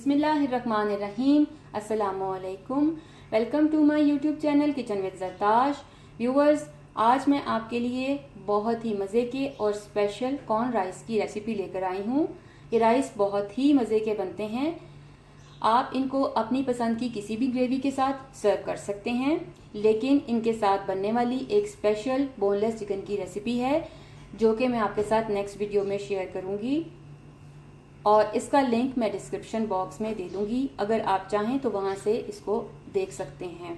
बिस्मिल्लाहिर्रहमानिर्रहीम। अस्सलामुअलैकुम। Welcome to my YouTube channel kitchen with Zartash. Viewers, आज मैं आपके लिए बहुत ही मज़े के और स्पेशल कॉर्न राइस की रेसिपी लेकर आई हूँ। ये राइस बहुत ही मज़े के बनते हैं। आप इनको अपनी पसंद की किसी भी ग्रेवी के साथ सर्व कर सकते हैं, लेकिन इनके साथ बनने वाली एक स्पेशल बोनलेस चिकन की रेसिपी है जो कि मैं आपके साथ नेक्स्ट वीडियो में शेयर करूँगी और इसका लिंक मैं डिस्क्रिप्शन बॉक्स में दे दूंगी। अगर आप चाहें तो वहां से इसको देख सकते हैं।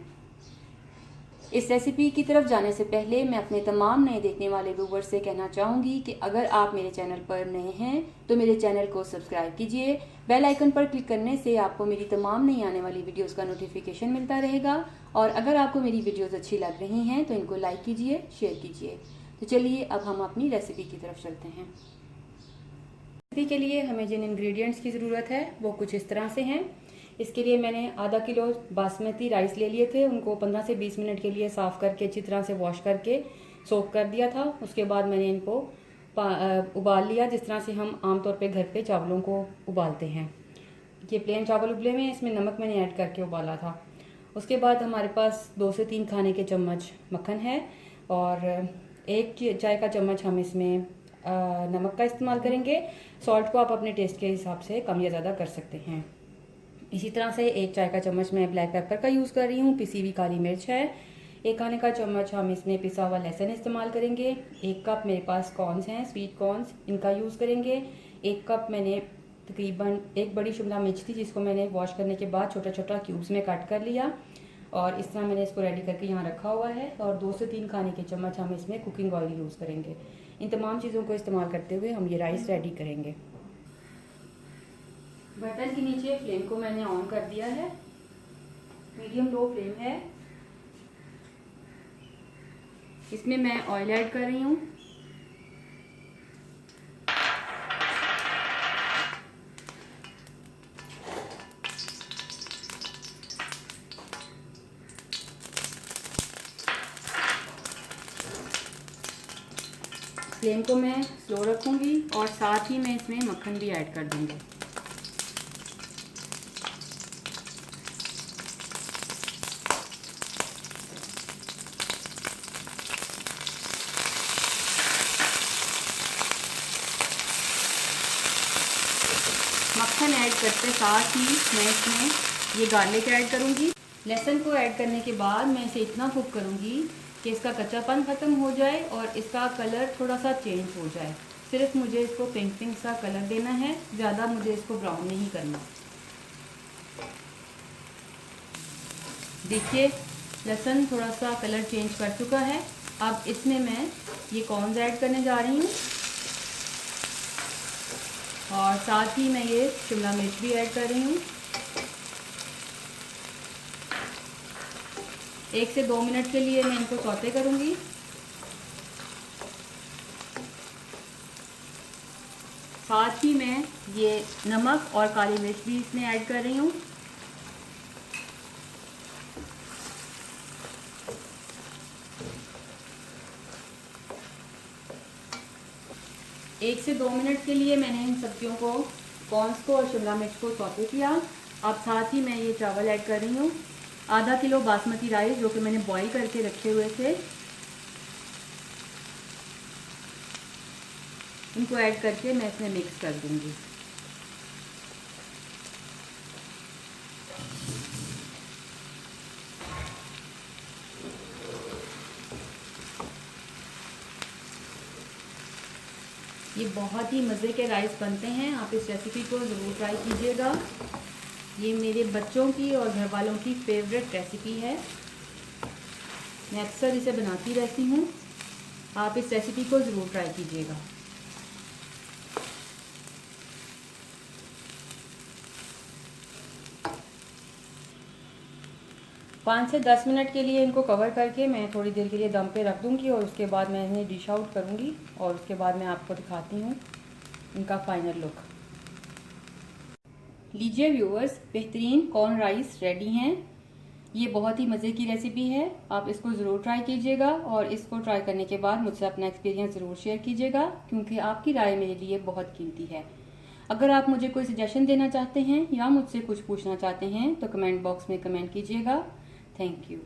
इस रेसिपी की तरफ जाने से पहले मैं अपने तमाम नए देखने वाले व्यूवर्स से कहना चाहूंगी कि अगर आप मेरे चैनल पर नए हैं तो मेरे चैनल को सब्सक्राइब कीजिए। बेल आइकन पर क्लिक करने से आपको मेरी तमाम नई आने वाली वीडियोस का नोटिफिकेशन मिलता रहेगा। और अगर आपको मेरी वीडियोस अच्छी लग रही हैं तो इनको लाइक कीजिए, शेयर कीजिए। तो चलिए अब हम अपनी रेसिपी की तरफ चलते हैं। रेसिपी के लिए हमें जिन इंग्रेडिएंट्स की ज़रूरत है वो कुछ इस तरह से हैं। इसके लिए मैंने आधा किलो बासमती राइस ले लिए थे। उनको 15 से 20 मिनट के लिए साफ़ करके अच्छी तरह से वॉश करके सोक कर दिया था। उसके बाद मैंने इनको उबाल लिया, जिस तरह से हम आमतौर पे घर पे चावलों को उबालते हैं। ये प्लेन चावल उबले हुए हैं, इसमें नमक मैंने ऐड करके उबाला था। उसके बाद हमारे पास 2 से 3 खाने के चम्मच मक्खन है और 1 चाय का चम्मच हम इसमें नमक का इस्तेमाल करेंगे। सॉल्ट को आप अपने टेस्ट के हिसाब से कम या ज़्यादा कर सकते हैं। इसी तरह से 1 चाय का चम्मच मैं ब्लैक पेपर का यूज़ कर रही हूँ। पिसी हुई काली मिर्च है। 1 खाने का चम्मच हम इसमें पिसा हुआ लहसुन इस्तेमाल करेंगे। 1 कप मेरे पास कॉर्न्स हैं, स्वीट कॉर्न्स, इनका यूज़ करेंगे। 1 कप मैंने तकरीबन 1 बड़ी शिमला मिर्च थी जिसको मैंने वॉश करने के बाद छोटा छोटा क्यूब्स में कट कर लिया और इस तरह मैंने इसको रेडी करके यहाँ रखा हुआ है। और 2 से 3 खाने के चम्मच हम इसमें कुकिंग ऑयल यूज़ करेंगे। इन तमाम चीज़ों को इस्तेमाल करते हुए हम ये राइस रेडी करेंगे। बर्तन के नीचे फ्लेम को मैंने ऑन कर दिया है, मीडियम लो फ्लेम है। इसमें मैं ऑयल ऐड कर रही हूँ। फ्लेम को मैं स्लो रखूंगी और साथ ही मैं इसमें मक्खन भी ऐड कर दूंगी। मक्खन ऐड करते साथ ही मैं इसमें ये गार्लिक ऐड करूंगी। लहसुन को ऐड करने के बाद मैं इसे इतना कुक करूंगी कि इसका कच्चापन ख़त्म हो जाए और इसका कलर थोड़ा सा चेंज हो जाए। सिर्फ मुझे इसको पिंक पिंक सा कलर देना है, ज़्यादा मुझे इसको ब्राउन नहीं करना। देखिए लहसुन थोड़ा सा कलर चेंज कर चुका है। अब इसमें मैं ये कॉर्न्स ऐड करने जा रही हूँ और साथ ही मैं ये शिमला मिर्च भी ऐड कर रही हूँ। 1 से 2 मिनट के लिए मैं इनको सौते करूंगी। साथ ही मैं ये नमक और काली मिर्च भी इसमें ऐड कर रही हूँ। एक से 2 मिनट के लिए मैंने इन सब्जियों को, कॉर्न्स को और शिमला मिर्च को सौते किया। अब साथ ही मैं ये चावल ऐड कर रही हूँ। आधा किलो बासमती राइस जो कि मैंने बॉईल करके रखे हुए थे, इनको ऐड करके मैं इसमें मिक्स कर दूंगी। ये बहुत ही मज़े के राइस बनते हैं। आप इस रेसिपी को ज़रूर ट्राई कीजिएगा। ये मेरे बच्चों की और घर वालों की फेवरेट रेसिपी है। मैं अक्सर इसे बनाती रहती हूँ। आप इस रेसिपी को ज़रूर ट्राई कीजिएगा। पाँच से 10 मिनट के लिए इनको कवर करके मैं थोड़ी देर के लिए दम पे रख दूँगी और उसके बाद मैं इन्हें डिश आउट करूँगी और उसके बाद मैं आपको दिखाती हूँ इनका फाइनल लुक। लीजिए व्यूअर्स, बेहतरीन कॉर्न राइस रेडी हैं। ये बहुत ही मज़े की रेसिपी है। आप इसको ज़रूर ट्राई कीजिएगा और इसको ट्राई करने के बाद मुझसे अपना एक्सपीरियंस ज़रूर शेयर कीजिएगा, क्योंकि आपकी राय मेरे लिए बहुत कीमती है। अगर आप मुझे कोई सजेशन देना चाहते हैं या मुझसे कुछ पूछना चाहते हैं तो कमेंट बॉक्स में कमेंट कीजिएगा। Thank you.